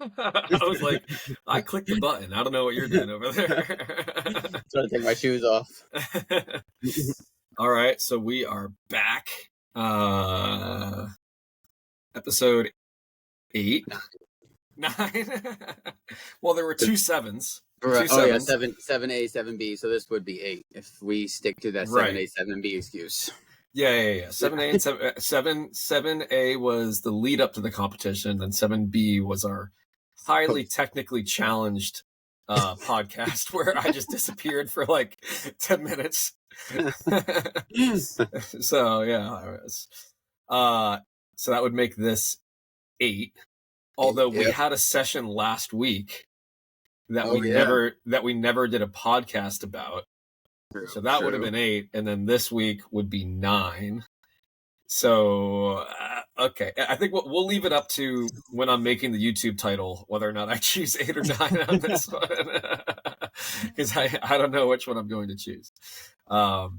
I was like, I clicked the button. I don't know what you're doing over there. Trying to take my shoes off. All right, so we are back. Episode 8. 9. Well, there were 2 sevens. Right. Two Oh yeah, sevens. 7A, 7B. So this would be 8 if we stick to that Right. 7A, 7B excuse. Yeah. 7A and 7A was the lead up to the competition, and 7B was our highly technically challenged podcast where I just disappeared for like 10 minutes. So yeah, so that would make this 8. Although we had a session last week that we never did a podcast about. So that would have been 8, and then this week would be 9. So okay, I think we'll leave it up to when I'm making the YouTube title whether or not I choose 8 or 9 on this one, because I don't know which one I'm going to choose. Well,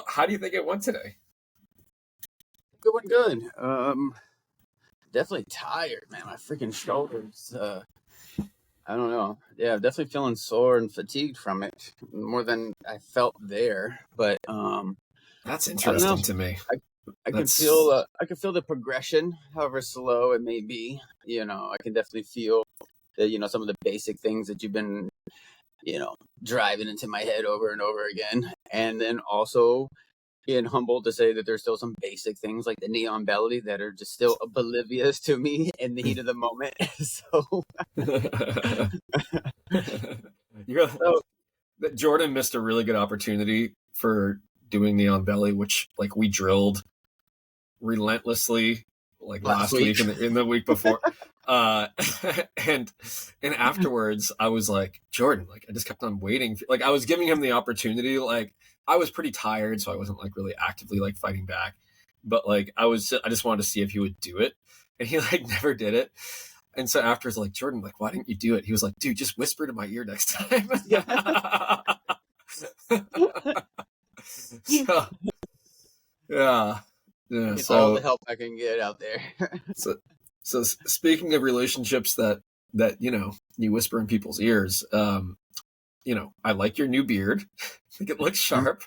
how do you think it went today? It went good. Definitely tired, man. My freaking shoulders. I don't know. Yeah, definitely feeling sore and fatigued from it more than I felt there. But that's interesting to me. I can feel the progression, however slow it may be. I can definitely feel that some of the basic things that you've been driving into my head over and over again, and then also being humbled to say that there's still some basic things like the neon belly that are just still oblivious to me in the heat of the moment. So Jordan missed a really good opportunity for doing neon belly, which like we drilled relentlessly like last week and in the week before. And afterwards I was like, Jordan, like I just kept on waiting. Like I was giving him the opportunity. Like I was pretty tired, so I wasn't like really actively like fighting back. But like I just wanted to see if he would do it. And he like never did it. And so afterwards, like, Jordan, like, why didn't you do it? He was like, dude, just whisper to my ear next time. So, yeah. It's all the help I can get out there. So speaking of relationships that you whisper in people's ears, I like your new beard. I think it looks sharp.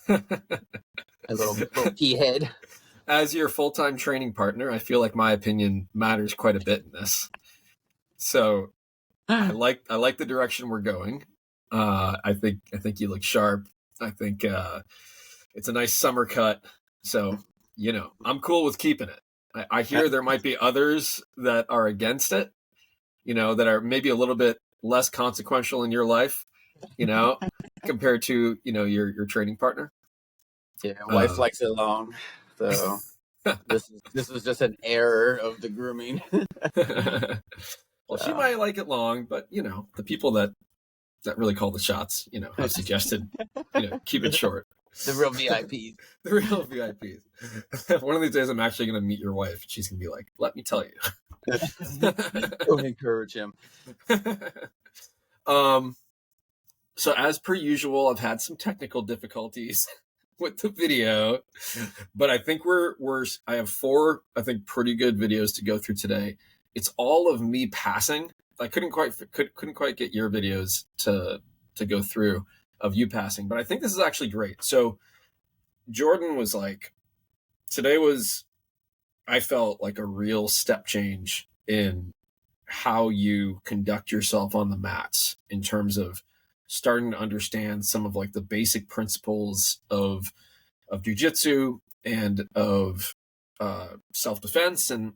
A little pea head. As your full-time training partner, I feel like my opinion matters quite a bit in this. So I like the direction we're going. I think you look sharp. I think it's a nice summer cut. So, I'm cool with keeping it. I hear there might be others that are against it, that are maybe a little bit less consequential in your life, compared to, your training partner. Yeah, wife likes it long. So this was just an error of the grooming. Well, she might like it long, but the people that really call the shots, have suggested, keep it short. The real VIPs. The real VIPs. One of these days I'm actually going to meet your wife. She's going to be like, let me tell you. Don't encourage him. So as per usual, I've had some technical difficulties with the video, but I think I have 4, I think, pretty good videos to go through today. It's all of me passing. I couldn't quite get your videos to go through of you passing, but I think this is actually great. So Jordan was like, today was, I felt like a real step change in how you conduct yourself on the mats in terms of starting to understand some of like the basic principles of jiu-jitsu and of self-defense, and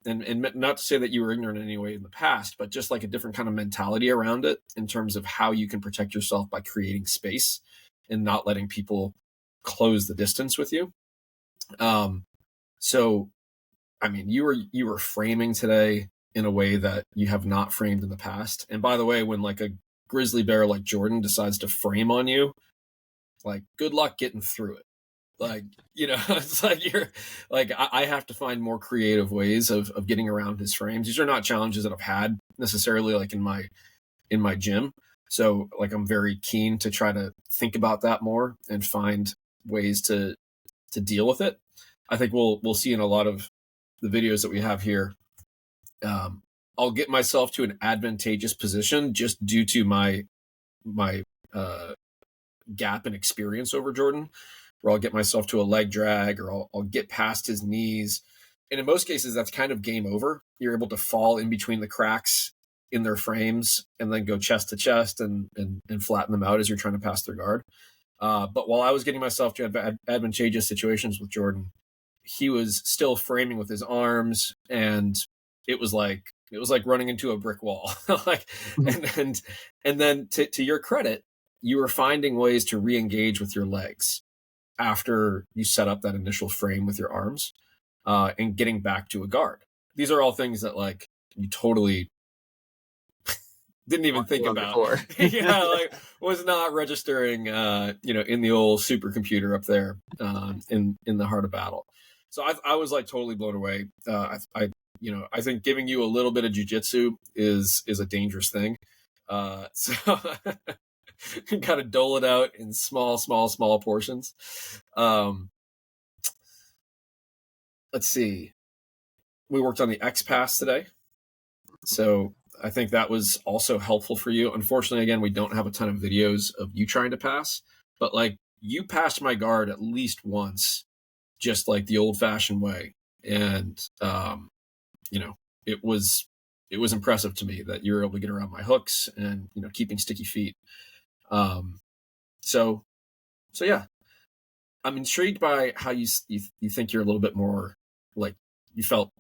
not to say that you were ignorant in any way in the past, but just like a different kind of mentality around it in terms of how you can protect yourself by creating space and not letting people close the distance with you. So, I mean, you were framing today in a way that you have not framed in the past. And by the way, when like a grizzly bear like Jordan decides to frame on you, like, good luck getting through it. Like, it's like you're like, I have to find more creative ways of getting around his frames. These are not challenges that I've had necessarily like in my gym. So like, I'm very keen to try to think about that more and find ways to deal with it. I think we'll see in a lot of the videos that we have here, I'll get myself to an advantageous position just due to my gap in experience over Jordan, where I'll get myself to a leg drag, or I'll get past his knees. And in most cases, that's kind of game over. You're able to fall in between the cracks in their frames and then go chest to chest and flatten them out as you're trying to pass their guard. But while I was getting myself to advantageous situations with Jordan, he was still framing with his arms, and it was like running into a brick wall. Like, and then to your credit, you were finding ways to re-engage with your legs after you set up that initial frame with your arms, and getting back to a guard. These are all things that like you totally didn't even think about. Yeah, like was not registering, in the old supercomputer up there, in the heart of battle. So I was like totally blown away. I think giving you a little bit of jiu-jitsu is a dangerous thing. So you got to dole it out in small portions. Let's see. We worked on the X pass today. So I think that was also helpful for you. Unfortunately, again, we don't have a ton of videos of you trying to pass, but like you passed my guard at least once, just like the old fashioned way. And, it was impressive to me that you were able to get around my hooks and, keeping sticky feet. So yeah, I'm intrigued by how you think you're a little bit more like you feel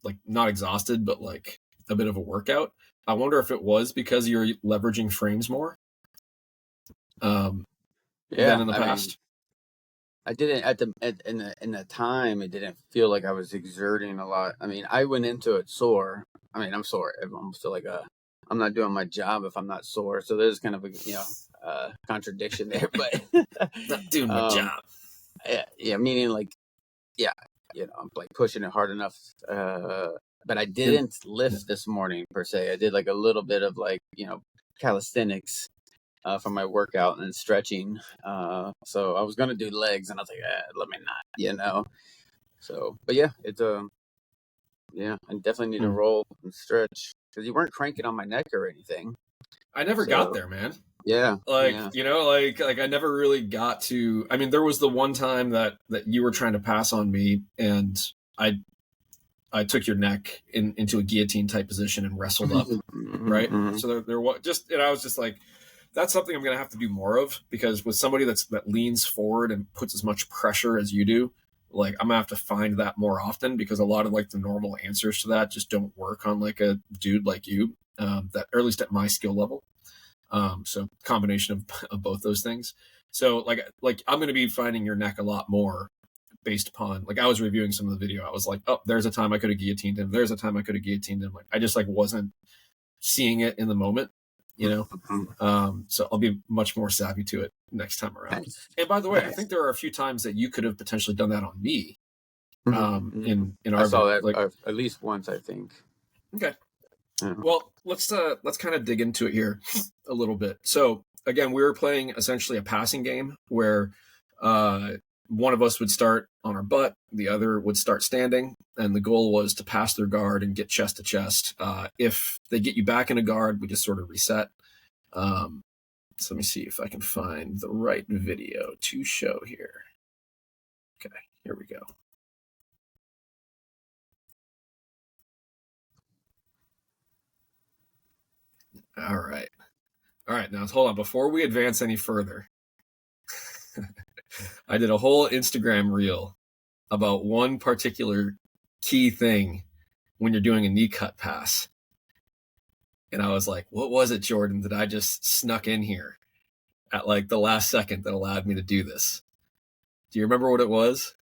like not exhausted, but like a bit of a workout. I wonder if it was because you're leveraging frames more than in the past. I didn't in the time. It didn't feel like I was exerting a lot. I mean, I went into it sore. I mean, I'm sore. I'm still like I'm not doing my job if I'm not sore. So there's kind of a contradiction there. But not doing my job. Yeah, meaning like, yeah, I'm like pushing it hard enough. But I didn't lift this morning per se. I did like a little bit of like calisthenics for my workout and stretching. So I was gonna do legs, and I was like, let me not, So, but yeah, it's I definitely need to roll and stretch because you weren't cranking on my neck or anything. I never got there, man. Yeah, like I never really got to. I mean, there was the one time that you were trying to pass on me, and I took your neck into a guillotine type position and wrestled up, right? So there was just, and I was just like, that's something I'm going to have to do more of, because with somebody that leans forward and puts as much pressure as you do, like I'm gonna have to find that more often, because a lot of like the normal answers to that just don't work on like a dude like you, that, or at least at my skill level. So combination of both those things. So like I'm going to be finding your neck a lot more based upon, like, I was reviewing some of the video. I was like, oh, there's a time I could have guillotined him. There's a time I could have guillotined him. Like, I just like wasn't seeing it in the moment, so I'll be much more savvy to it next time around. Nice. And by the way, I think there are a few times that you could have potentially done that on me. In our, I saw that like, at least once, I think. Okay. Well, let's kind of dig into it here a little bit. So again, we were playing essentially a passing game where one of us would start on our butt, the other would start standing, and the goal was to pass their guard and get chest to chest. If they get you back in a guard, we just sort of reset. So let me see if I can find the right video to show here. Okay, here we go. All right. Now hold on. Before we advance any further, I did a whole Instagram reel about one particular key thing when you're doing a knee cut pass. And I was like, what was it, Jordan, that I just snuck in here at like the last second that allowed me to do this? Do you remember what it was?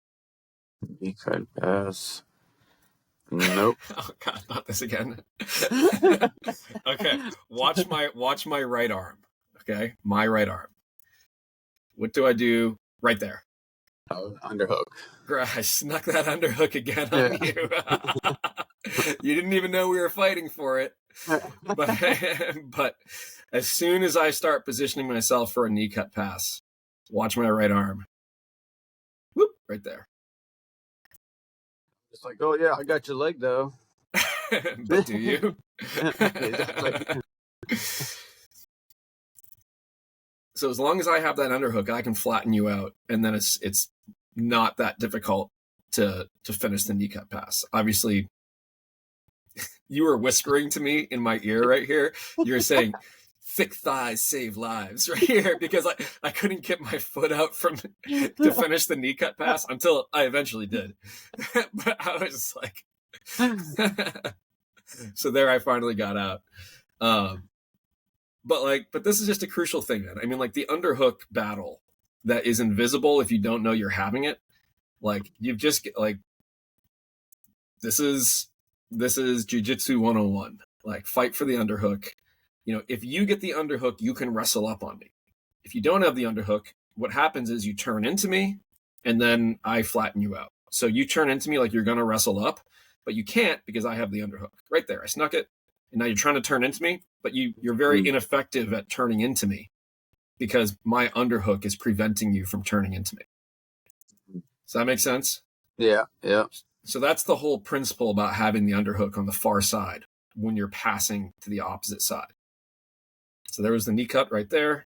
Knee cut pass. Nope. Oh God, not this again. Okay. Watch my right arm. Okay. My right arm. What do I do right there? Oh, underhook. I snuck that underhook again on you. You didn't even know we were fighting for it. But as soon as I start positioning myself for a knee cut pass, watch my right arm. Whoop, right there. It's like, oh yeah, I got your leg though. But do you? Exactly. So as long as I have that underhook, I can flatten you out, and then it's not that difficult to finish the knee cut pass. Obviously, you were whispering to me in my ear right here. You were saying, thick thighs save lives right here, because I couldn't get my foot out to finish the knee cut pass until I eventually did. But I was like, so there I finally got out. But this is just a crucial thing, man. I mean, like the underhook battle that is invisible if you don't know you're having it. Like you've just like, this is jiu-jitsu 101. Like fight for the underhook. You know, if you get the underhook, you can wrestle up on me. If you don't have the underhook, what happens is you turn into me and then I flatten you out. So you turn into me like you're going to wrestle up, but you can't because I have the underhook right there. I snuck it. And now you're trying to turn into me, but you're very ineffective at turning into me because my underhook is preventing you from turning into me. Does that make sense? Yeah. Yeah. So that's the whole principle about having the underhook on the far side when you're passing to the opposite side. So there was the knee cut right there.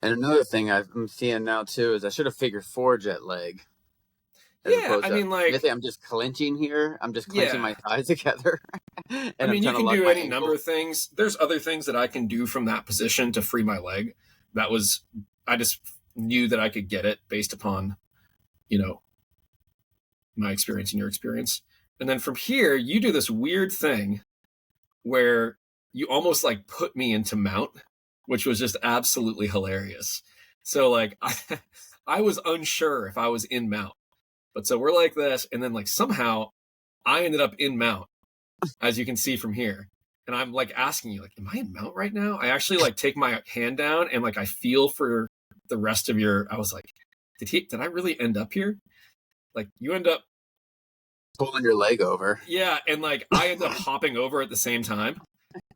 And another thing I'm seeing now too is I should have figured 4 jet leg. Yeah, I mean, like, I'm just clenching here. I'm just clenching my thighs together. And I mean, you can do any number of of things. There's other things that I can do from that position to free my leg. I just knew that I could get it based upon, you know, my experience and your experience. And then from here, you do this weird thing where you almost like put me into mount, which was just absolutely hilarious. So like, I was unsure if I was in mount. But so we're like this, and then like somehow I ended up in mount, as you can see from here. And I'm like asking you, like, am I in mount right now? I actually like take my hand down and like I feel for the rest of I was like, did I really end up here? Like you end up pulling your leg over. Yeah, and like I end up hopping over at the same time.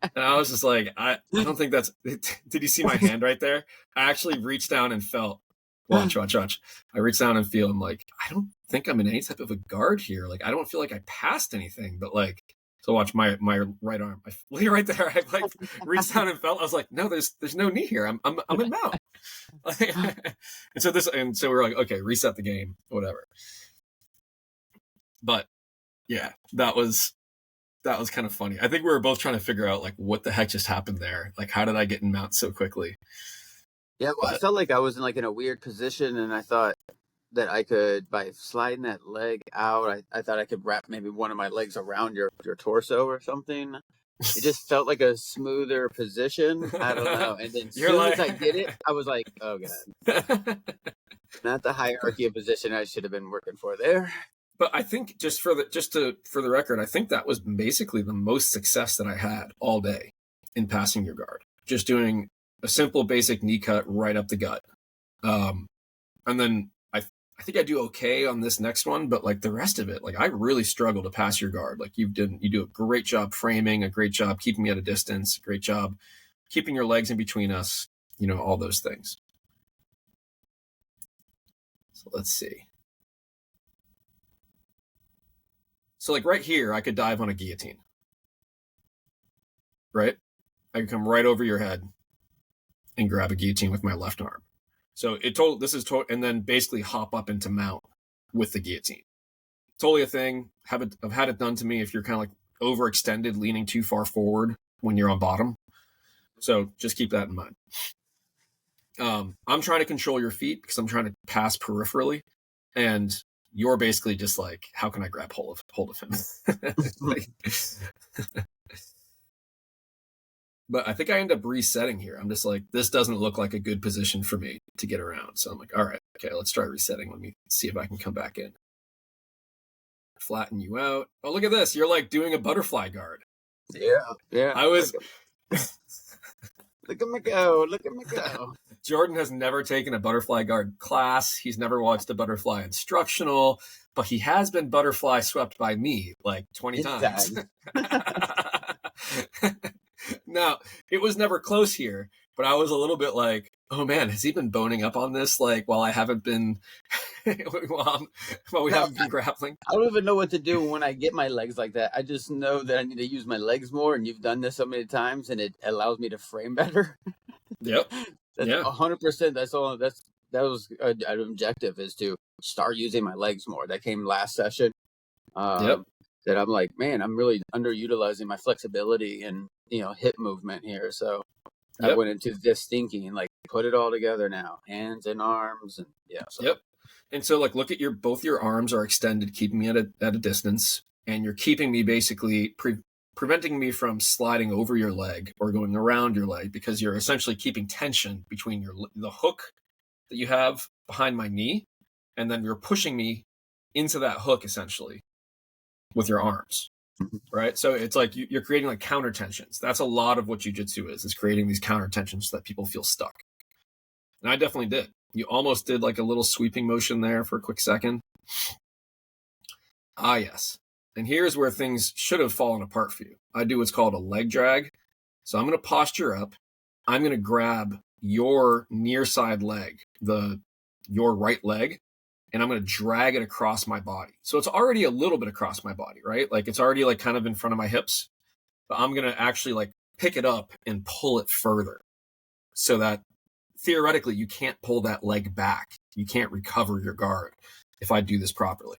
And I was just like, I don't think that's did you see my hand right there? I actually reached down and felt. Watch. I reach down and feel, I'm like, I don't think I'm in any type of a guard here. Like, I don't feel like I passed anything, but like, so watch my right arm. I right there. I like reached down and felt. I was like, no, there's no knee here. I'm in mount. and so we're like, okay, reset the game, whatever. But yeah, that was kind of funny. I think we were both trying to figure out like what the heck just happened there. Like, how did I get in mount so quickly? Yeah, well, I felt like I was in a weird position, and I thought that I could, by sliding that leg out, I thought I could wrap maybe one of my legs around your torso or something. It just felt like a smoother position. I don't know. And then as soon as I did it, I was like, oh God. Not the hierarchy of position I should have been working for there. But I think for the record, I think that was basically the most success that I had all day in passing your guard. Just doing a simple basic knee cut right up the gut. And then I think I do okay on this next one, but like the rest of it, like I really struggle to pass your guard. Like you do a great job framing, a great job keeping me at a distance, great job keeping your legs in between us, you know, all those things. So let's see. So like right here, I could dive on a guillotine, right? I could come right over your head and grab a guillotine with my left arm. So and then basically hop up into mount with the guillotine. Totally a thing. I've had it done to me if you're kind of like overextended, leaning too far forward when you're on bottom. So just keep that in mind. I'm trying to control your feet because I'm trying to pass peripherally, and you're basically just like, how can I grab hold of him? Like, but I think I end up resetting here. I'm just like, this doesn't look like a good position for me to get around. So I'm like, all right, okay, let's try resetting. Let me see if I can come back in. Flatten you out. Oh, look at this. You're like doing a butterfly guard. Yeah. I was. Look at me go. Jordan has never taken a butterfly guard class. He's never watched a butterfly instructional, but he has been butterfly swept by me like 20 times. Now, it was never close here, but I was a little bit like, oh man, has he been boning up on this? Like while I haven't been, while we haven't been grappling. I don't even know what to do when I get my legs like that. I just know that I need to use my legs more, and you've done this so many times, and it allows me to frame better. Yep. That's Yeah. 100%. That's all. That was an objective, is to start using my legs more. That came last session. Yep. That I'm like, man, I'm really underutilizing my flexibility and hip movement here. So I Yep. went into this thinking, like, put it all together now, hands and arms, and So. Yep. And so like, look at both your arms are extended, keeping me at a distance, and you're keeping me basically preventing me from sliding over your leg or going around your leg, because you're essentially keeping tension between the hook that you have behind my knee, and then you're pushing me into that hook essentially with your arms. Right. So it's like you're creating like counter tensions. That's a lot of what jiu-jitsu is creating these counter tensions so that people feel stuck. And I definitely did. You almost did like a little sweeping motion there for a quick second. Ah, yes. And here's where things should have fallen apart for you. I do what's called a leg drag. So I'm going to posture up. I'm going to grab your near side leg, your right leg, and I'm going to drag it across my body. So it's already a little bit across my body, right? Like it's already like kind of in front of my hips, but I'm going to actually like pick it up and pull it further so that theoretically you can't pull that leg back. You can't recover your guard if I do this properly.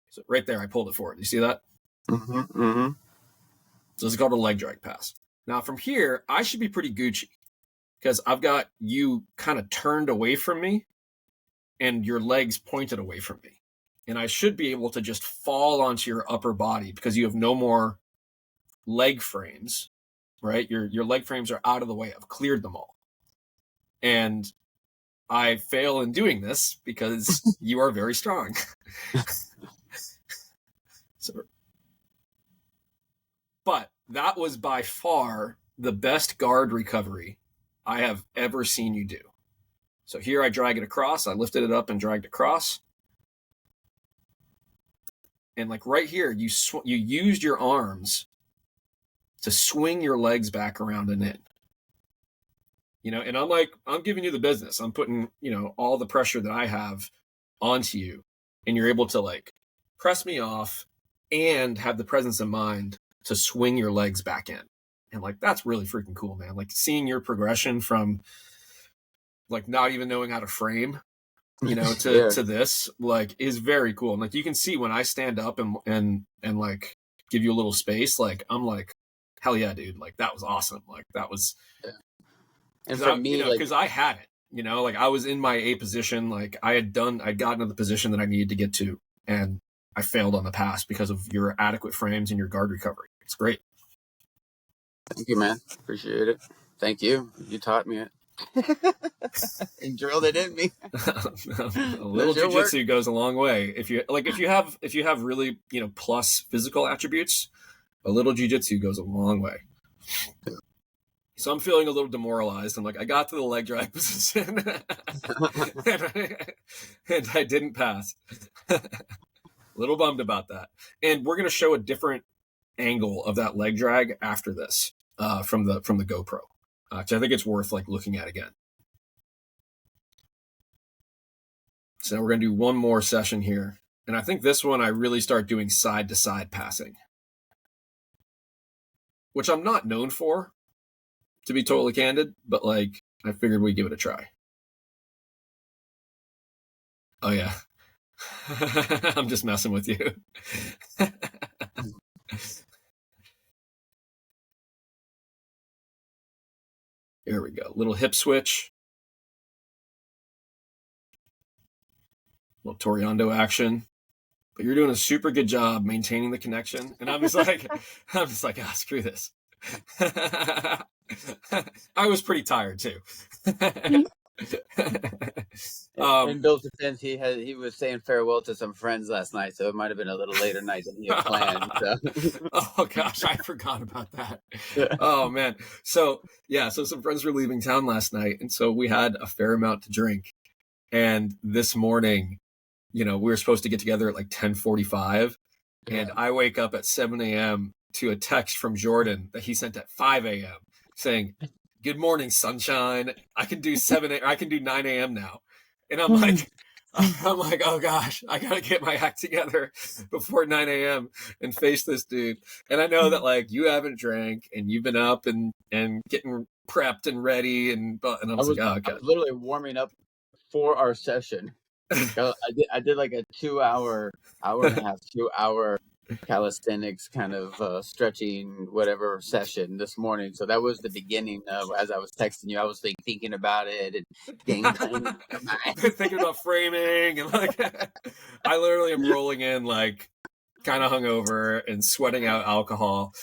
So right there, I pulled it forward. You see that? Mm-hmm, mm-hmm. So it's called a leg drag pass. Now from here, I should be pretty Gucci because I've got you kind of turned away from me and your legs pointed away from me. And I should be able to just fall onto your upper body because you have no more leg frames, right? Your leg frames are out of the way. I've cleared them all. And I fail in doing this because you are very strong. But that was by far the best guard recovery I have ever seen you do. So here I drag it across. I lifted it up and dragged across. And like right here, you used your arms to swing your legs back around and in. And I'm giving you the business. I'm putting, all the pressure that I have onto you. And you're able to like press me off and have the presence of mind to swing your legs back in. And like, that's really freaking cool, man. Like seeing your progression from like not even knowing how to frame, to this, like, is very cool. And like, you can see when I stand up and like give you a little space, like, I'm like, hell yeah, dude. Like that was awesome. Like that was, and for me, because I had it, like I was in my A position, like I'd gotten to the position that I needed to get to, and I failed on the pass because of your adequate frames and your guard recovery. It's great. Thank you, man. Appreciate it. Thank you. You taught me it. And drilled it in me. A little jiu-jitsu goes a long way. If you have really, plus physical attributes, a little jiu-jitsu goes a long way. So I'm feeling a little demoralized. I'm like, I got to the leg drag position and I didn't pass. A little bummed about that. And we're going to show a different angle of that leg drag after this from the GoPro. Which I think it's worth like looking at again. So now we're going to do one more session here. And I think this one I really start doing side to side passing, which I'm not known for, to be totally candid, but like I figured we'd give it a try. Oh yeah. I'm just messing with you. Here we go. Little hip switch. Little Toriando action. But you're doing a super good job maintaining the connection. And I'm just like, screw this. I was pretty tired too. In Bill's defense, he was saying farewell to some friends last night, so it might have been a little later night than he had planned. So. Oh gosh, I forgot about that. Oh man. So some friends were leaving town last night, and so we had a fair amount to drink. And this morning, we were supposed to get together at like 10:45, and I wake up at 7 a.m. to a text from Jordan that he sent at 5 a.m. saying, good morning, sunshine. I can do 9 a.m. now. And I'm like, oh gosh, I gotta get my act together before 9 a.m. and face this dude. And I know that like you haven't drank and you've been up and getting prepped and ready and I was like, oh I god. was literally warming up for our session. I did like a 2 hour, hour and a half, 2 hour calisthenics kind of stretching whatever session this morning. So that was the beginning of, as I was texting you, I was like thinking about it and game planning. Thinking about framing and like I literally am rolling in like kind of hungover and sweating out alcohol.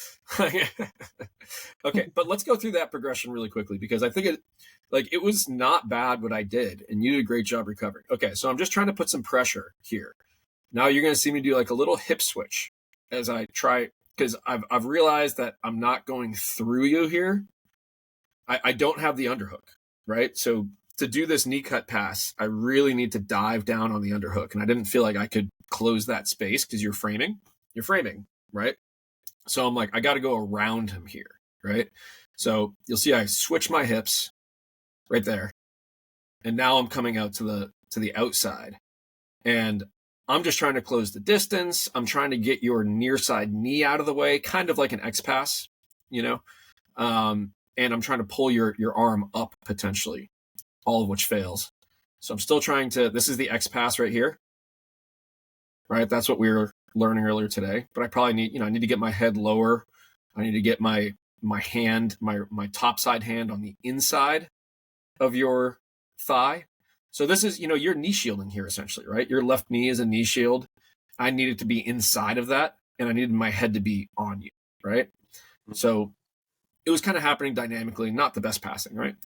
Okay, but let's go through that progression really quickly because I think it was not bad what I did, and you did a great job recovering. Okay, so I'm just trying to put some pressure here. Now you're going to see me do like a little hip switch as I try because I've realized that I'm not going through you here. I don't have the underhook, right? So to do this knee cut pass, I really need to dive down on the underhook, and I didn't feel like I could close that space because you're framing, right? So I'm like, I got to go around him here, right? So you'll see I switch my hips right there, and now I'm coming out to the outside, and I'm just trying to close the distance. I'm trying to get your near side knee out of the way, kind of like an X pass, and I'm trying to pull your arm up potentially, all of which fails. So I'm still trying to. This is the X pass right here, right? That's what we were learning earlier today. But I probably need, I need to get my head lower. I need to get my hand, my top side hand on the inside of your thigh. So this is, you're knee shielding here essentially, right? Your left knee is a knee shield. I needed to be inside of that, and I needed my head to be on you, right? So it was kind of happening dynamically, not the best passing, right?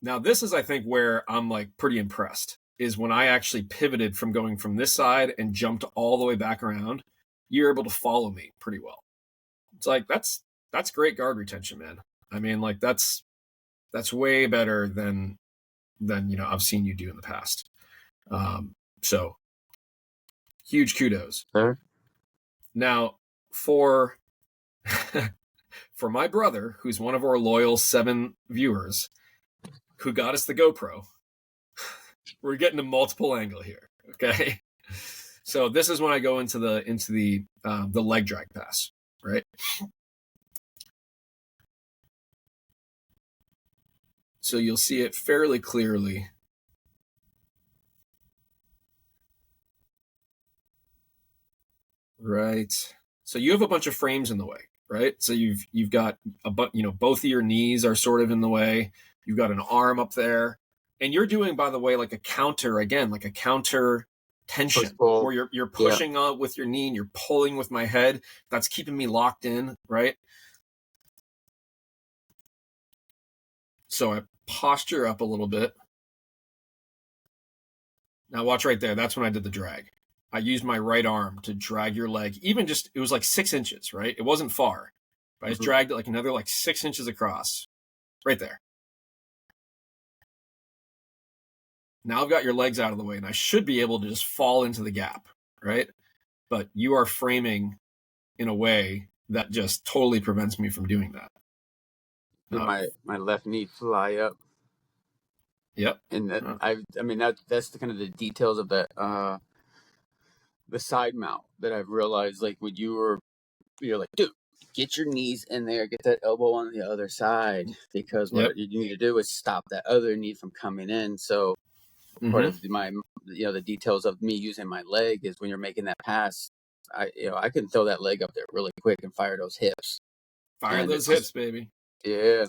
Now this is, I think, where I'm like pretty impressed, is when I actually pivoted from going from this side and jumped all the way back around. You're able to follow me pretty well. It's like, that's great guard retention, man. I mean, like that's way better than I've seen you do in the past. So huge kudos. Sure. Now for my brother, who's one of our loyal 7 viewers, who got us the GoPro, we're getting a multiple angle here. Okay. So this is when I go into the leg drag pass, right? So you'll see it fairly clearly. Right. So you have a bunch of frames in the way, right? So you've got both of your knees are sort of in the way. You've got an arm up there, and you're doing, by the way, like a counter tension, where you're pushing up with your knee and you're pulling with my head. That's keeping me locked in, right? So I posture up a little bit. Now watch right there. That's when I did the drag. I used my right arm to drag your leg. Even just, it was like 6 inches, right? It wasn't far. But I just dragged it like another 6 inches across. Right there. Now I've got your legs out of the way, and I should be able to just fall into the gap, right? But you are framing in a way that just totally prevents me from doing that. My left knee fly up. Yep. And that's the kind of the details of that the side mount that I've realized, like when you're like, dude, get your knees in there, get that elbow on the other side, because what you need to do is stop that other knee from coming in. So part of my, the details of me using my leg is when you're making that pass, I can throw that leg up there really quick and fire those hips. Fire those hips, baby. Yeah.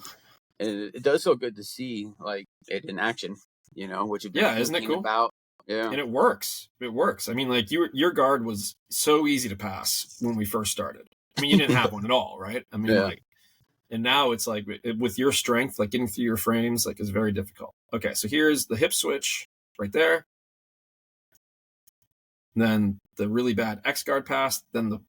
And it does feel good to see like it in action, what you've been isn't it cool? About. Yeah. And it works. I mean, like your guard was so easy to pass when we first started. I mean, you didn't have one at all, right? I mean, and now it's like with your strength, like getting through your frames, like is very difficult. Okay, so here's the hip switch right there. And then the really bad X guard pass, then the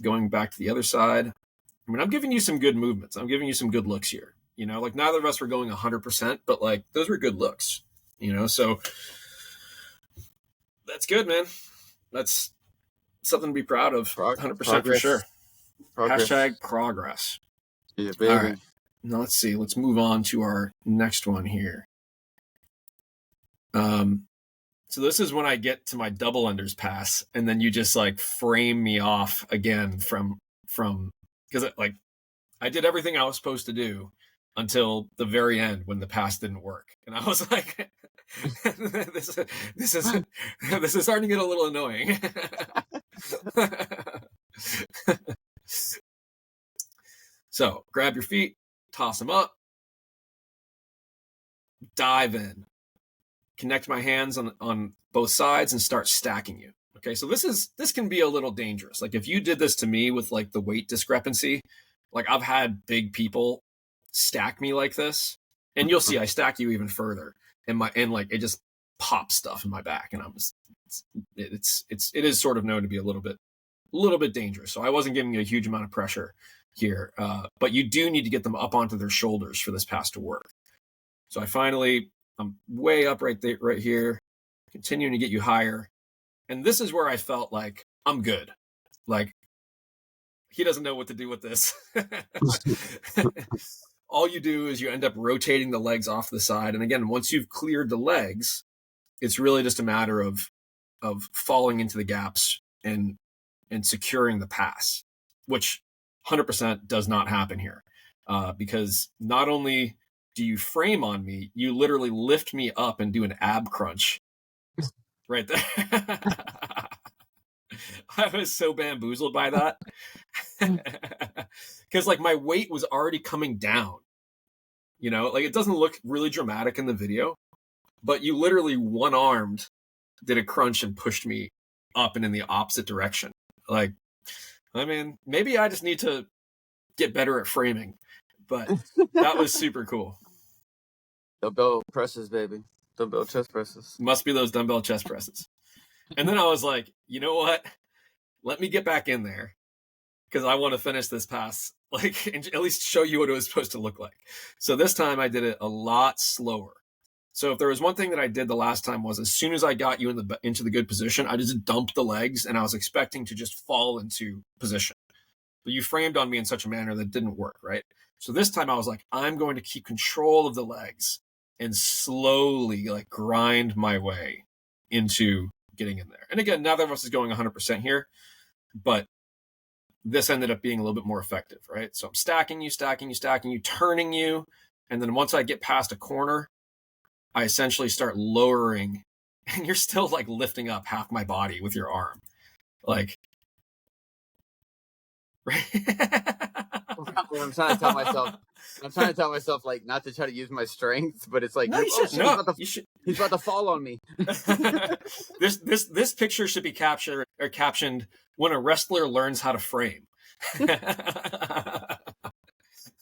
going back to the other side. I mean, I'm giving you some good movements. I'm giving you some good looks here. Like neither of us were going 100%, but like those were good looks, so that's good, man. That's something to be proud of. 100% for sure. Progress. Hashtag progress. Yeah, baby. All right. now let's see. Let's move on to our next one here. So this is when I get to my double unders pass, and then you just like frame me off again from because like I did everything I was supposed to do until the very end when the pass didn't work, and I was like, this is starting to get a little annoying. So grab your feet, toss them up, dive in, connect my hands on both sides, and start stacking you. Okay, so this can be a little dangerous. Like if you did this to me with like the weight discrepancy, like I've had big people stack me like this, and you'll see I stack you even further, and like it just pops stuff in my back, and I'm just it is sort of known to be a little bit dangerous. So I wasn't giving you a huge amount of pressure here, but you do need to get them up onto their shoulders for this pass to work. So I'm way up right here, continuing to get you higher. And this is where I felt like I'm good. Like he doesn't know what to do with this. All you do is you end up rotating the legs off the side. And again, once you've cleared the legs, it's really just a matter of falling into the gaps and securing the pass, which 100% does not happen here. Because not only do you frame on me, you literally lift me up and do an ab crunch right there. I was so bamboozled by that. Because like my weight was already coming down. You know, like it doesn't look really dramatic in the video, but you literally one-armed did a crunch and pushed me up and in the opposite direction. Like, I mean, maybe I just need to get better at framing, but that was super cool. Dumbbell presses, baby. Dumbbell chest presses. Must be those dumbbell chest presses. And then I was like, you know what? Let me get back in there because I want to finish this pass, like, and at least show you what it was supposed to look like. So this time I did it a lot slower. So if there was one thing that I did the last time was as soon as I got you into the good position, I just dumped the legs and I was expecting to just fall into position. But you framed on me in such a manner that didn't work, right? So this time I was like, I'm going to keep control of the legs and slowly like grind my way into getting in there. And again, neither of us is going 100% here, but this ended up being a little bit more effective, right? So I'm stacking you, turning you. And then once I get past a corner, I essentially start lowering and you're still like lifting up half my body with your arm. Like, right? I'm trying to tell myself like not to try to use my strength, but it's like no, he's about to fall on me. This picture should be captioned when a wrestler learns how to frame.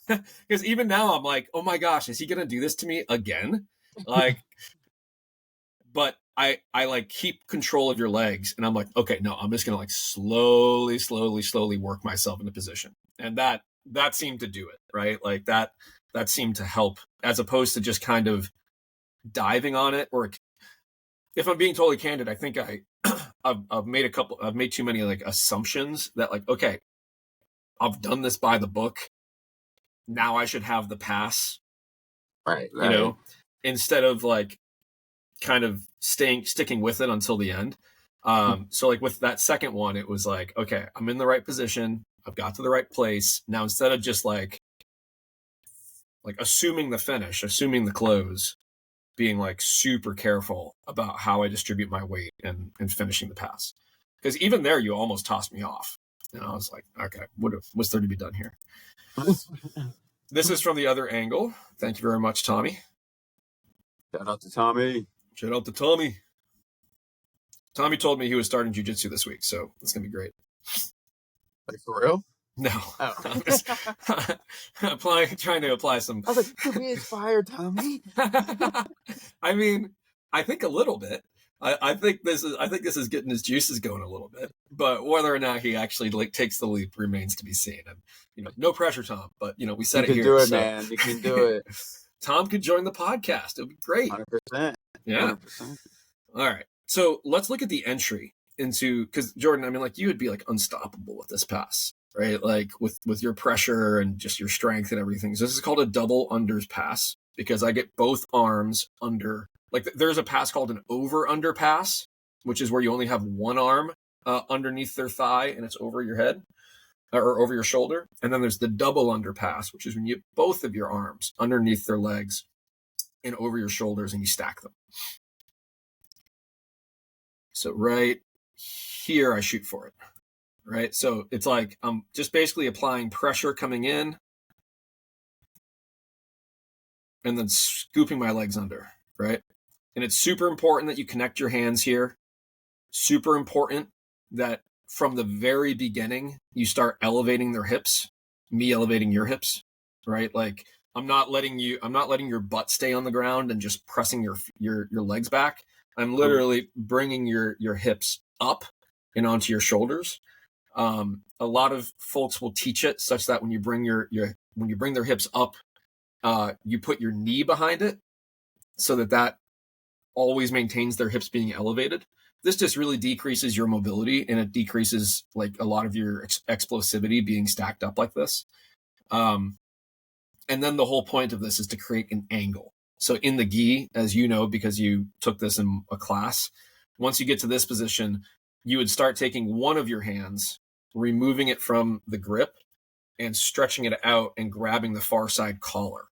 Because even now I'm like, oh my gosh, is he gonna do this to me again? Like, but I like keep control of your legs, and I'm like, okay, no, I'm just gonna like slowly work myself into position, and that seemed to do it, right? Like that seemed to help, as opposed to just kind of diving on it. Or if I'm being totally candid, I think I've made too many like assumptions that like, okay, I've done this by the book. Now I should have the pass, right. You know, instead of like kind of sticking with it until the end. So like with that second one, it was like, okay, I'm in the right position. I've got to the right place. Now, instead of just like assuming the finish, assuming the close, being like super careful about how I distribute my weight and finishing the pass. Because even there, you almost tossed me off. And I was like, okay, what's there to be done here? This is from the other angle. Thank you very much, Tommy. Shout out to Tommy. Shout out to Tommy. Tommy told me he was starting jiu-jitsu this week, so it's going to be great. Like for real? No. Oh. I'm just trying to apply some... I was like, to be inspired, Tommy. I mean, I think a little bit. I think this is getting his juices going a little bit. But whether or not he actually like takes the leap remains to be seen. And no pressure, Tom. But we said it here. You can do it, man. You can do it. Tom could join the podcast. It would be great. 100%. Yeah. 100%. All right. So let's look at the entry into, because Jordan, I mean, like you would be like unstoppable with this pass. right? Like with your pressure and just your strength and everything. So this is called a double unders pass because I get both arms under. Like there's a pass called an over under pass, which is where you only have one arm underneath their thigh and it's over your head or over your shoulder. And then there's the double under pass, which is when you have both of your arms underneath their legs and over your shoulders and you stack them. So right here, I shoot for it, right? So it's like I'm just basically applying pressure coming in and then scooping my legs under, right? And it's super important that you connect your hands here. Super important that from the very beginning, you start elevating their hips, me elevating your hips, right? Like I'm not letting your butt stay on the ground and just pressing your legs back. I'm literally bringing your hips up and onto your shoulders. A lot of folks will teach it such that when you bring when you bring their hips up, you put your knee behind it so that always maintains their hips being elevated. This just really decreases your mobility and it decreases like a lot of your explosivity being stacked up like this. And then the whole point of this is to create an angle. So in the gi, as you know, because you took this in a class, once you get to this position, you would start taking one of your hands, removing it from the grip and stretching it out and grabbing the far side collar.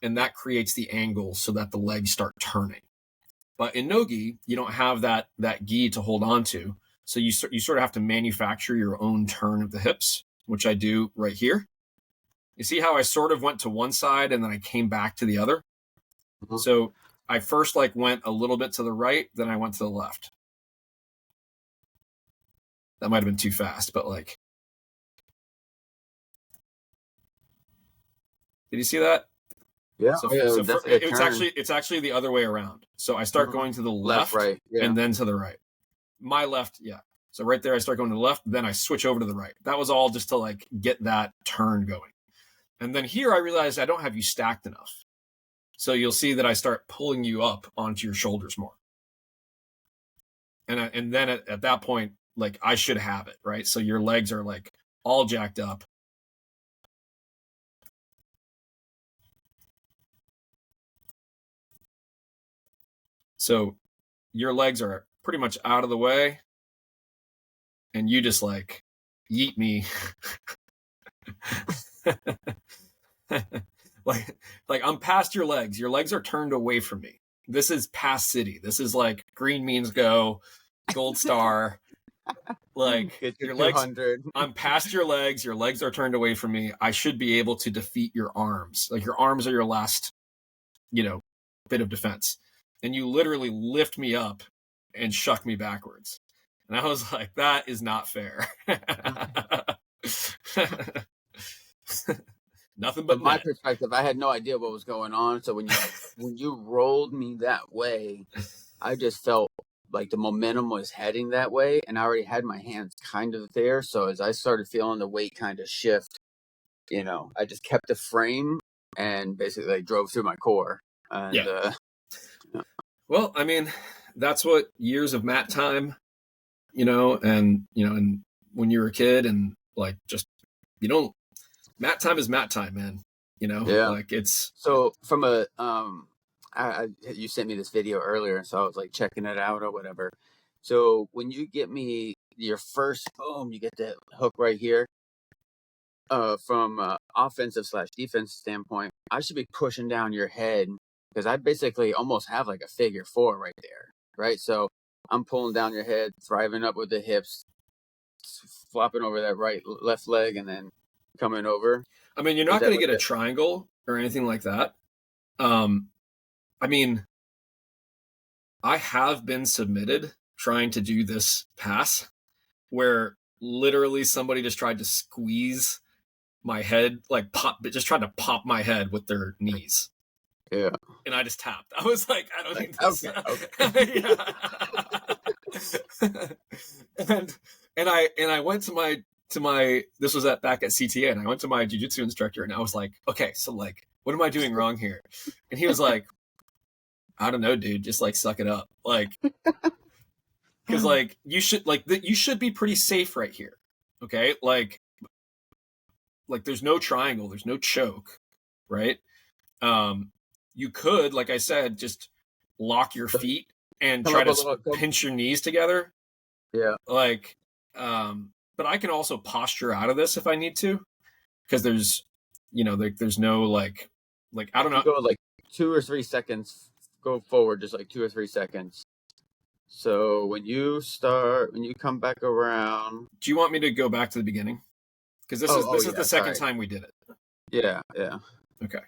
And that creates the angle so that the legs start turning. But in no gi, you don't have that gi to hold on to. So you sort of have to manufacture your own turn of the hips, which I do right here. You see how I sort of went to one side and then I came back to the other? Mm-hmm. So I first like went a little bit to the right, then I went to the left. That might have been too fast, but like, did you see that? Yeah. It's actually the other way around. So I start going to the left right, and then to the right. My left, yeah. So right there, I start going to the left, then I switch over to the right. That was all just to like get that turn going. And then here I realized I don't have you stacked enough. So you'll see that I start pulling you up onto your shoulders more. And then at that point, like I should have it, right? So your legs are like all jacked up. So your legs are pretty much out of the way and you just like yeet me. like I'm past your legs. Your legs are turned away from me. This is past city. This is like green means go, gold star. Like your legs, I'm past your legs. Your legs are turned away from me. I should be able to defeat your arms. Like your arms are your last, bit of defense. And you literally lift me up and shuck me backwards. And I was like, that is not fair. Nothing but from my perspective, I had no idea what was going on. So when you rolled me that way, I just felt like the momentum was heading that way, and I already had my hands kind of there. So as I started feeling the weight kind of shift, I just kept the frame and basically I drove through my core. And, yeah. Well, I mean, that's what years of mat time, and when you're a kid and like just mat time is mat time, man. Yeah. Like it's so from a you sent me this video earlier, so I was like checking it out or whatever. So when you get me your first boom, you get the hook right here. From offensive / defense standpoint, I should be pushing down your head because I basically almost have like a figure 4 right there, right? So I'm pulling down your head, thriving up with the hips, flopping over that left leg, and then coming over. I mean, you're not going to get a triangle or anything like that. I mean, I have been submitted trying to do this pass where literally somebody just tried to squeeze my head, like just tried to pop my head with their knees. Yeah. And I just tapped. I was like, I don't think this. Okay. and I went to my this was back at CTA, and I went to my jiu-jitsu instructor and I was like, okay, so like, what am I doing wrong here? And he was like, I don't know, dude, just like suck it up. Like, cause like you should be pretty safe right here. Okay. Like there's no triangle, there's no choke, right? You could, like I said, just lock your feet and Come try up a to little. pinch your knees together. Yeah. Like, but I can also posture out of this if I need to, because there's, there's no like I don't know. Go like 2 or 3 seconds. Go forward just like 2 or 3 seconds. So when you come back around. Do you want me to go back to the beginning? Because this is the second time we did it. Yeah. Okay.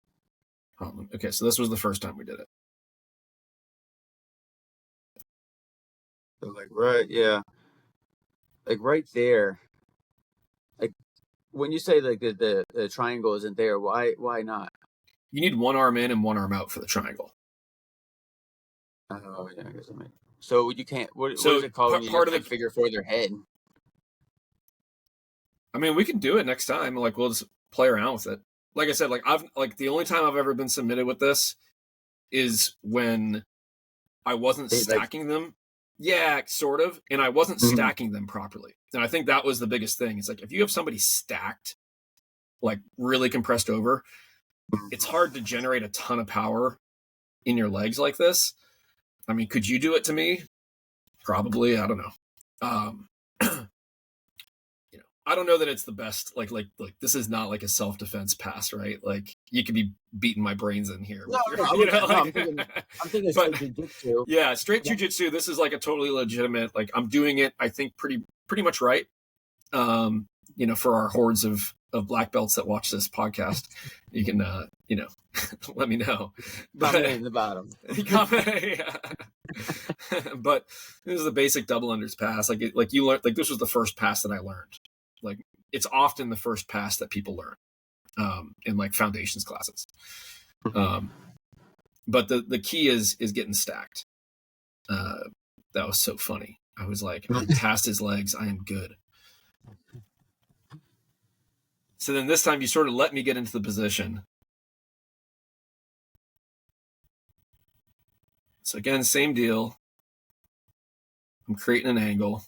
Okay, so this was the first time we did it. So like right there. Like when you say like the triangle isn't there, why not? You need one arm in and one arm out for the triangle. Oh yeah, I guess I mean. So you can't. What is it called? Part of the figure for their head. I mean, we can do it next time. Like we'll just play around with it. Like I said, the only time I've ever been submitted with this is when I wasn't stacking them. Yeah, sort of. And I wasn't stacking them properly. And I think that was the biggest thing. It's like if you have somebody stacked, like really compressed over, it's hard to generate a ton of power in your legs like this. I mean, could you do it to me? Probably. I don't know. I don't know that it's the best. Like this is not like a self-defense pass, right? Like you could be beating my brains in here. I'm thinking straight jiu-jitsu. Yeah, straight jiu-jitsu. This is like a totally legitimate. Like I'm doing it, I think pretty much right. For our hordes of black belts that watch this podcast, you can let me know. Comment in the bottom. But this is the basic double unders pass. Like you learned. Like this was the first pass that I learned. Like it's often the first pass that people learn in like foundations classes. But the key is getting stacked. That was so funny. I was like, I'm past his legs. I am good. So then this time you sort of let me get into the position. So again, same deal. I'm creating an angle.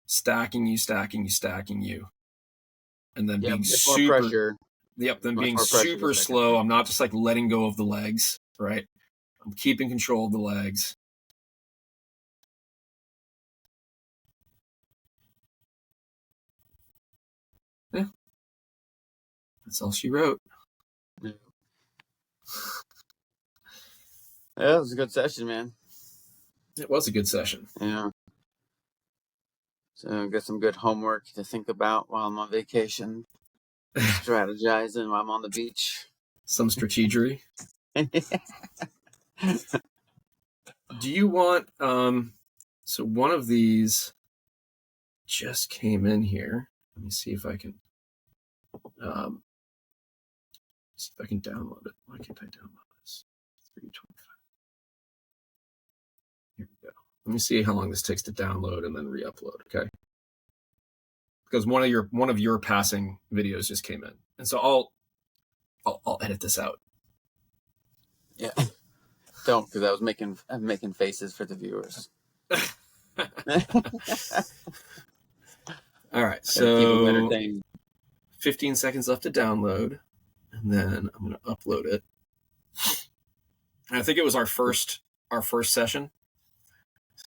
Stacking you. And then being super pressure. Yep, then being super slow. I'm not just like letting go of the legs, right? I'm keeping control of the legs. Yeah. That's all she wrote. Yeah, it was a good session, man. It was a good session. Yeah. So get some good homework to think about while I'm on vacation. Strategizing while I'm on the beach. Some strategery. Do you want so one of these just came in here. Let me see if I can download it. Why can't I download this? 325. Here we go. Let me see how long this takes to download and then re-upload, okay? Because one of your passing videos just came in. And so I'll edit this out. Yeah. Don't, because I'm making faces for the viewers. All right, so 15 seconds left to download, and then I'm going to upload it. And I think it was our first session.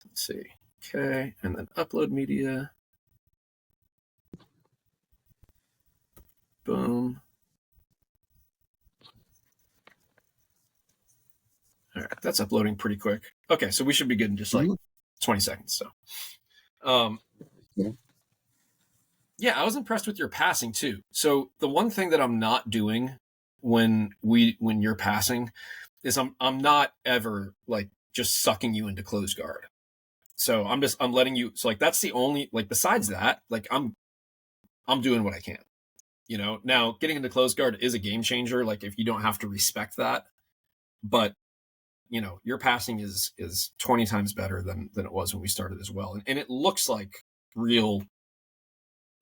Let's see. Okay, and then upload media. Boom. All right, that's uploading pretty quick. Okay, so we should be good in just like 20 seconds. So, yeah, I was impressed with your passing too. So the one thing that I'm not doing when you're passing is I'm not ever like just sucking you into closed guard. So I'm letting you. So like that's the only like besides that like I'm doing what I can. Now getting into closed guard is a game changer. Like if you don't have to respect that, but your passing is 20 times better than it was when we started as well. And it looks like real,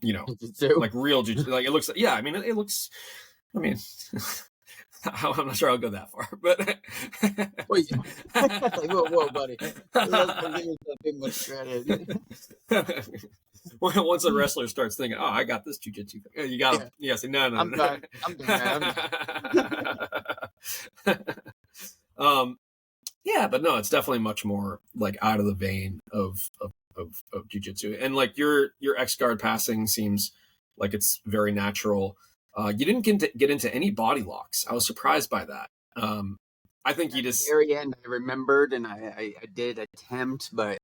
like real, like it looks, yeah, I mean, it looks, I mean, I'm not sure I'll go that far, but. Wait, whoa, buddy. Let's give yourself too much credit. Once a wrestler starts thinking, "Oh, I got this jiu-jitsu thing," you gotta, say, "No, no, I'm no." done. I'm done, man. Yeah, but no, it's definitely much more like out of the vein of jiu-jitsu, and like your X guard passing seems like it's very natural. You didn't get into any body locks. I was surprised by that. I think you At the just very end, I remembered, and I did attempt, but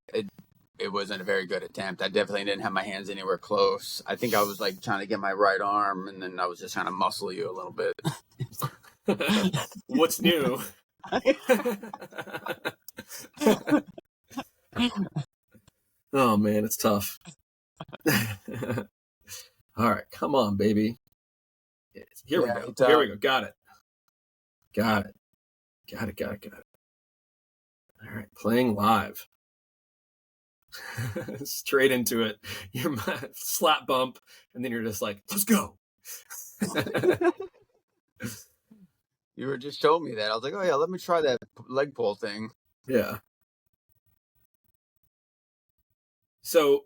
it wasn't a very good attempt. I definitely didn't have my hands anywhere close. I think I was like trying to get my right arm, and then I was just trying to muscle you a little bit. what's new. Oh man, it's tough. All right, come on, baby. Here we go. Here we go. Got it. Got it. Got it. Got it. Got it. All right, playing live. Straight into it. Your slap bump, and then you're just like, let's go. You were just showing me that. I was like, oh yeah, let me try that leg pull thing. Yeah. So,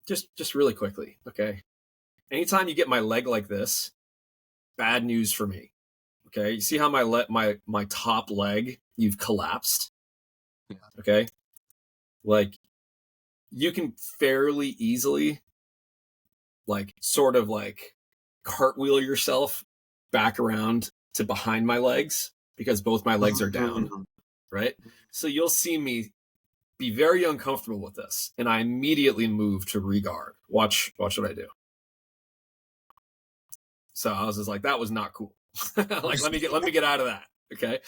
just really quickly, okay. Anytime you get my leg like this, bad news for me. Okay, you see how my top leg, you've collapsed. Yeah. Okay, like you can fairly easily, like sort of like cartwheel yourself back around to behind my legs because both my legs are down, right? So you'll see me be very uncomfortable with this, and I immediately move to regard. Watch what I do. So I was just like, that was not cool. Like, let me get out of that. Okay.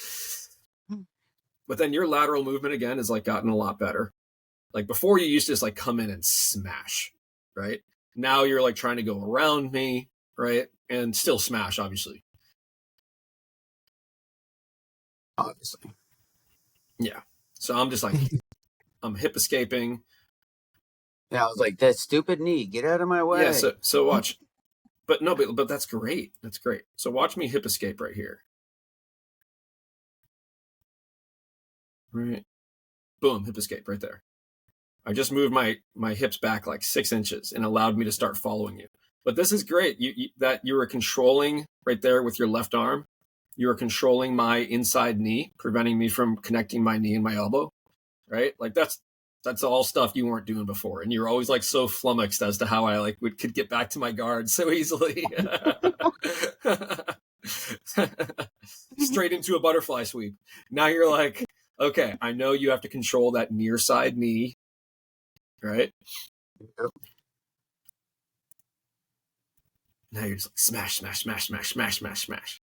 But then your lateral movement again has like gotten a lot better. Like before you used to just like come in and smash, right? Now you're like trying to go around me, right? And still smash, obviously. Obviously. Yeah. So I'm just like, I'm hip escaping. Yeah, I was like, that stupid knee, get out of my way. Yeah, so watch. But no, but that's great. That's great. So watch me hip escape right here. Right. Boom, hip escape right there. I just moved my hips back like 6 inches and allowed me to start following you. But this is great. That you were controlling right there with your left arm. You were controlling my inside knee, preventing me from connecting my knee and my elbow. Right? Like that's all stuff you weren't doing before, and you were always like so flummoxed as to how I like could get back to my guard so easily. Straight into a butterfly sweep. Now you're like, okay, I know you have to control that near side knee, right? Yep. Now you're just like smash, smash, smash, smash, smash, smash, smash.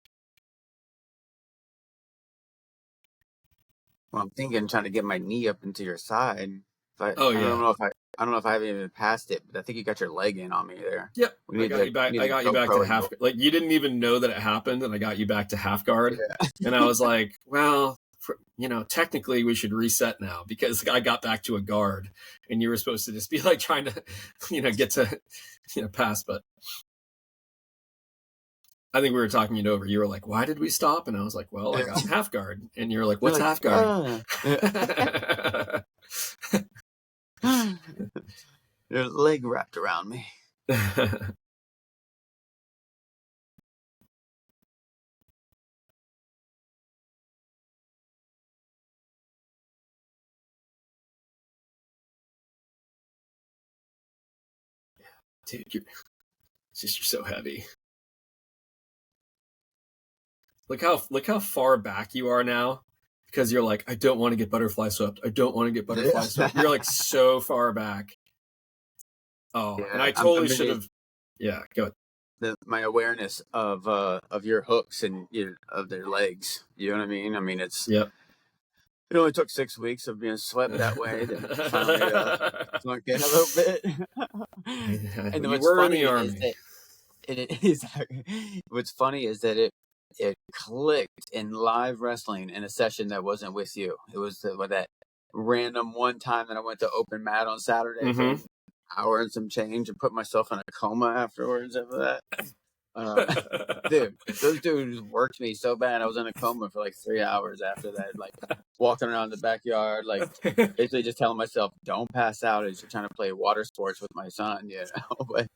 Well, I'm thinking trying to get my knee up into your side. I Oh yeah. I don't know if I haven't even passed it, but I think you got your leg in on me there. Yep. I got you back to half. Like you didn't even know that it happened, and I got you back to half guard. Yeah. And I was like, well, technically we should reset now because I got back to a guard, and you were supposed to just be like trying to, get to, pass. But I think we were talking it over. You were like, why did we stop? And I was like, well, I got half guard. And you were like, what's half guard? Your leg wrapped around me. Dude, you're so heavy. Look how far back you are now, because you're like, I don't want to get butterfly swept. I don't want to get butterfly swept. You're like so far back. Oh, yeah, and I totally should have. Yeah, go ahead. My awareness of your hooks and of their legs. You know what I mean? I mean, it's. Yep. It only took 6 weeks of being swept that way to finally sunk in a little bit. And what's funny is that it is. What's funny is that it clicked in live wrestling in a session that wasn't with you. It was that random one time that I went to open mat on Saturday for an hour and some change and put myself in a coma afterwards after that. Dude, those dudes worked me so bad. I was in a coma for like 3 hours after that, like walking around the backyard, like basically just telling myself, "Don't pass out," as you're trying to play water sports with my son, you know. But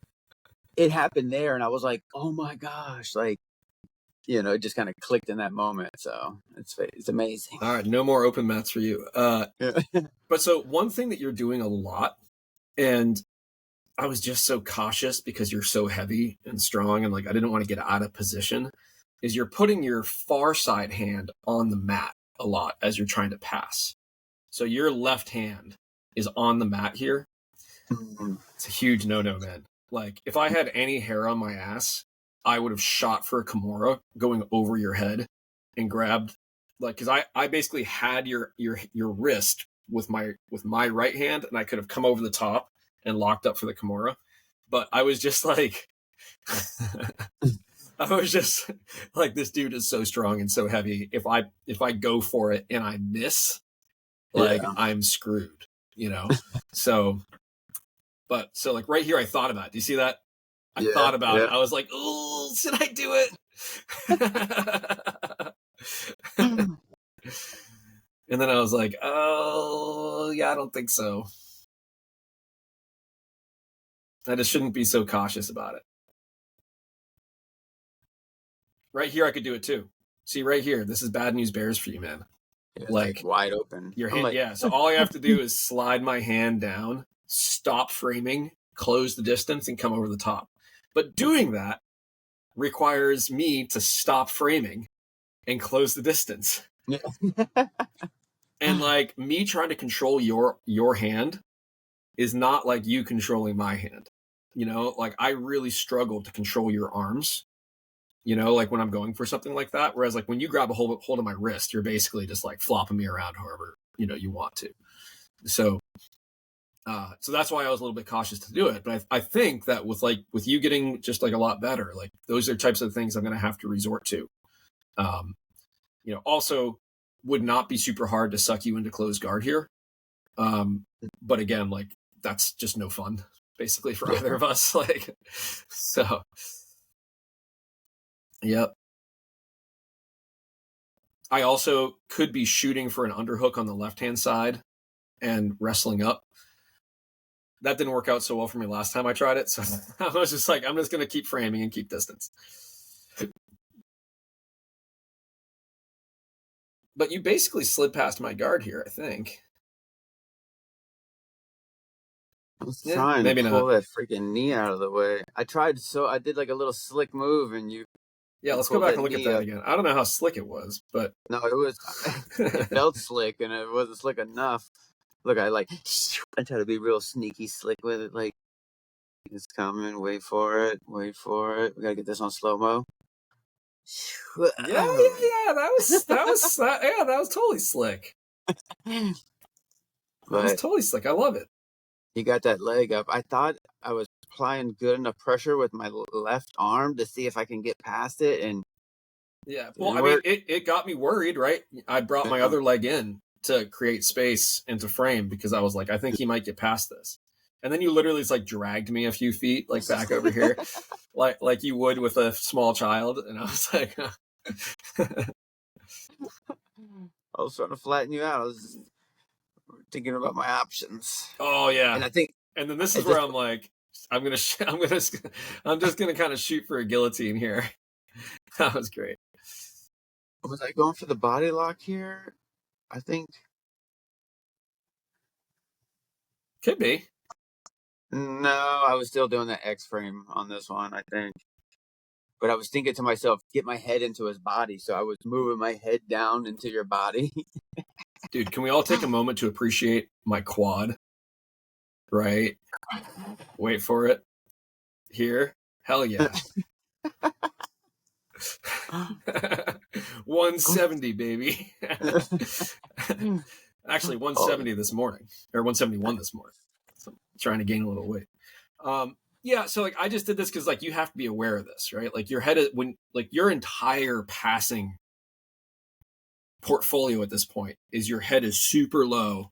it happened there, and I was like, "Oh my gosh!" Like, you know, it just kind of clicked in that moment. So it's amazing. All right, no more open mats for you. Yeah. But so one thing that you're doing a lot, and I was just so cautious because you're so heavy and strong, and like I didn't want to get out of position, is you're putting your far side hand on the mat a lot as you're trying to pass. So your left hand is on the mat here. It's a huge no-no, man. Like if I had any hair on my ass, I would have shot for a Kimura going over your head and grabbed, like, because I basically had your wrist with my right hand, and I could have come over the top and locked up for the Kimura. But I was just like I was just like, this dude is so strong and so heavy. If I go for it and I miss, like I'm screwed, you know? So like right here, I thought about it. Do you see that? I thought about it. I was like, oh, should I do it? And then I was like, oh, yeah, I don't think so. I just shouldn't be so cautious about it. Right here, I could do it too. See, right here, this is bad news bears for you, man. Yeah, like wide open. Your hand, yeah. So all I have to do is slide my hand down, stop framing, close the distance, and come over the top. But doing that requires me to stop framing and close the distance. And like me trying to control your hand is not like you controlling my hand. You know, like I really struggle to control your arms, you know, like when I'm going for something like that. Whereas like when you grab a hold of my wrist, you're basically just like flopping me around however, you know, you want to. So that's why I was a little bit cautious to do it. But I think that with you getting just like a lot better, like those are types of things I'm going to have to resort to. You know, also would not be super hard to suck you into closed guard here. But again, like that's just no fun basically for either of us. Like, so, yep. I also could be shooting for an underhook on the left-hand side and wrestling up. That didn't work out so well for me last time I tried it. So I was just like, I'm just going to keep framing and keep distance. But you basically slid past my guard here, I think. I was trying to pull that freaking knee out of the way. I did like a little slick move, and you. Yeah, let's go back and look at that again. I don't know how slick it was, but no, it felt slick, and it wasn't slick enough. Look, I try to be real sneaky slick with it. Like, it's coming. Wait for it. We gotta get this on slow mo. Yeah. That was totally slick. That was totally slick. I love it. You got that leg up. I thought I was applying good enough pressure with my left arm to see if I can get past it, and yeah. Well, I mean, it got me worried, right? I brought my other leg in to create space and to frame because I was like, I think he might get past this. And then you literally just like dragged me a few feet, like back over here, like you would with a small child. And I was like, I was trying to flatten you out. I was thinking about my options. Oh yeah, and then this is where I'm like, I'm just gonna kind of shoot for a guillotine here. That was great. Was I going for the body lock here? I think could be. No, I was still doing the X frame on this one, I think. But I was thinking to myself, get my head into his body. So I was moving my head down into your body. Dude, can we all take a moment to appreciate my quad? Right? Wait for it. Here. Hell yeah. 170, baby. Actually, 170 this morning. Or 171 this morning. So I'm trying to gain a little weight. Yeah, so like I just did this because like you have to be aware of this, right? Like your head is when like your entire passing portfolio at this point is your head is super low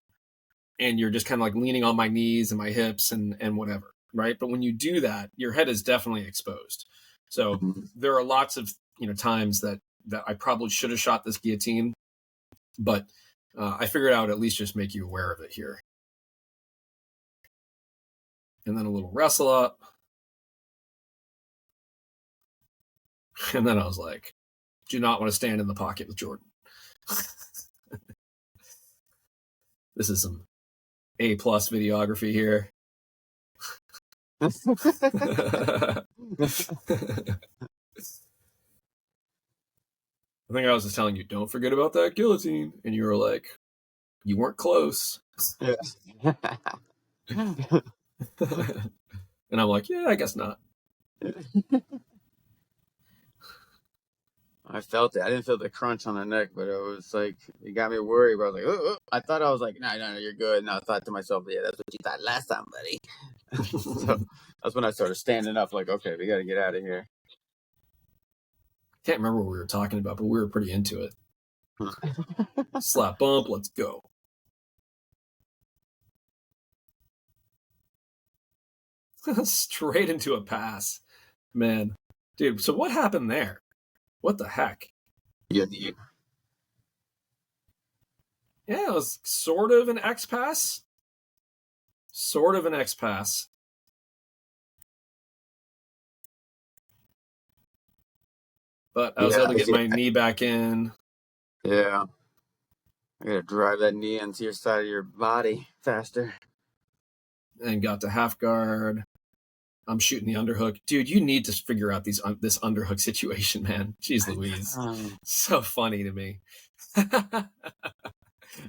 and you're just kind of like leaning on my knees and my hips and whatever, right? But when you do that, your head is definitely exposed. So there are lots of times that I probably should have shot this guillotine, but I figured I would at least just make you aware of it here. And then a little wrestle up. And then I was like, do not want to stand in the pocket with Jordan. This is some A+ videography here. I think I was just telling you, don't forget about that guillotine. And you were like, you weren't close. Yeah. And I'm like, yeah, I guess not. I felt it. I didn't feel the crunch on the neck, but it was like, it got me worried. But I was like, oh. I thought I was like, no, you're good. And I thought to myself, yeah, that's what you thought last time, buddy. So that's when I started standing up, like, okay, we got to get out of here. Can't remember what we were talking about, but we were pretty into it. Slap bump, let's go. Straight into a pass. Man. Dude, so what happened there? What the heck? Yeah, it was sort of an X pass. Sort of an X pass. But I was able to get my knee back in. Yeah. I got to drive that knee into your side of your body faster. And got to half guard. I'm shooting the underhook. Dude, you need to figure out this underhook situation, man. Jeez Louise. So funny to me.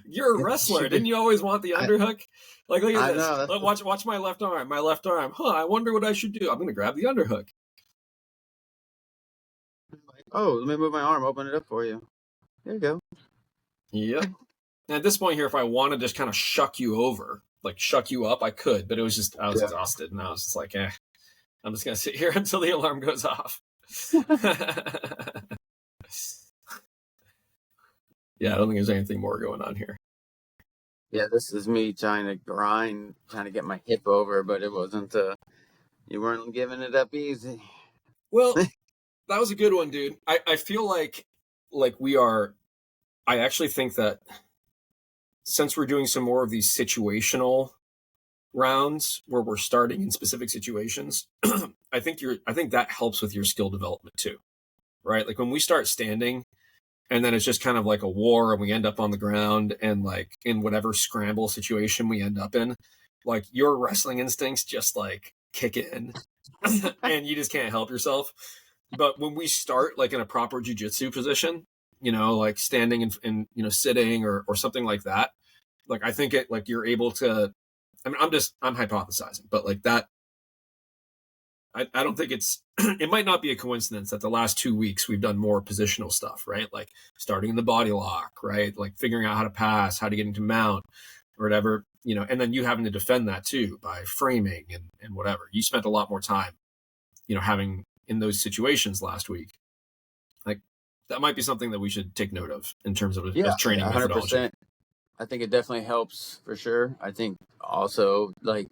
You're a wrestler. Didn't you always want the underhook? Like, look at this. Watch my left arm. My left arm. I wonder what I should do. I'm going to grab the underhook. Oh, let me move my arm. Open it up for you. There you go. Yep. And at this point here, if I want to just kind of shuck you over, like shuck you up, I could. But it was just, I was exhausted. And I was just like, I'm just going to sit here until the alarm goes off. Yeah, I don't think there's anything more going on here. Yeah, this is me trying to grind, trying to get my hip over, but it wasn't, you weren't giving it up easy. Well, that was a good one, dude. I feel like we are, I actually think that since we're doing some more of these situational rounds where we're starting in specific situations, I think that helps with your skill development too, right? Like when we start standing and then it's just kind of like a war and we end up on the ground and like in whatever scramble situation we end up in, like your wrestling instincts just like kick in and you just can't help yourself. But when we start like in a proper jiu-jitsu position, like standing and sitting or something like that, like I think it, like you're able to, I mean, I'm hypothesizing, but like that, I don't think it might not be a coincidence that the last 2 weeks we've done more positional stuff, right? Like starting in the body lock, right? Like figuring out how to pass, how to get into mount or whatever, and then you having to defend that too by framing and whatever. You spent a lot more time, having in those situations last week. Like that might be something that we should take note of in terms of training 100%. Methodology. I think it definitely helps for sure. I think also like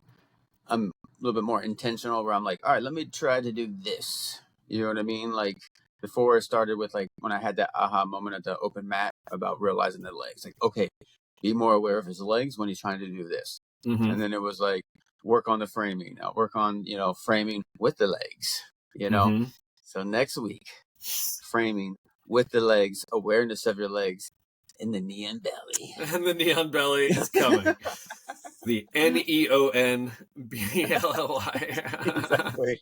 I'm a little bit more intentional where I'm like, all right, let me try to do this. You know what I mean? Like before it started with like when I had that aha moment at the open mat about realizing the legs. Like, okay, be more aware of his legs when he's trying to do this. Mm-hmm. And then it was like work on the framing. Now work on, framing with the legs, Mm-hmm. So next week, framing with the legs, awareness of your legs. And the neon belly. And the neon belly is coming. The NEONBELLY. Exactly.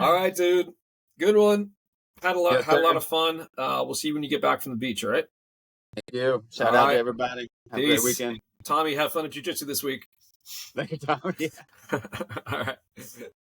All right, dude. Good one. Had a lot of fun. We'll see you when you get back from the beach, all right? Thank you. Shout out to everybody. Have a great weekend. Tommy, have fun at jiu-jitsu this week. Thank you, Tommy. All right.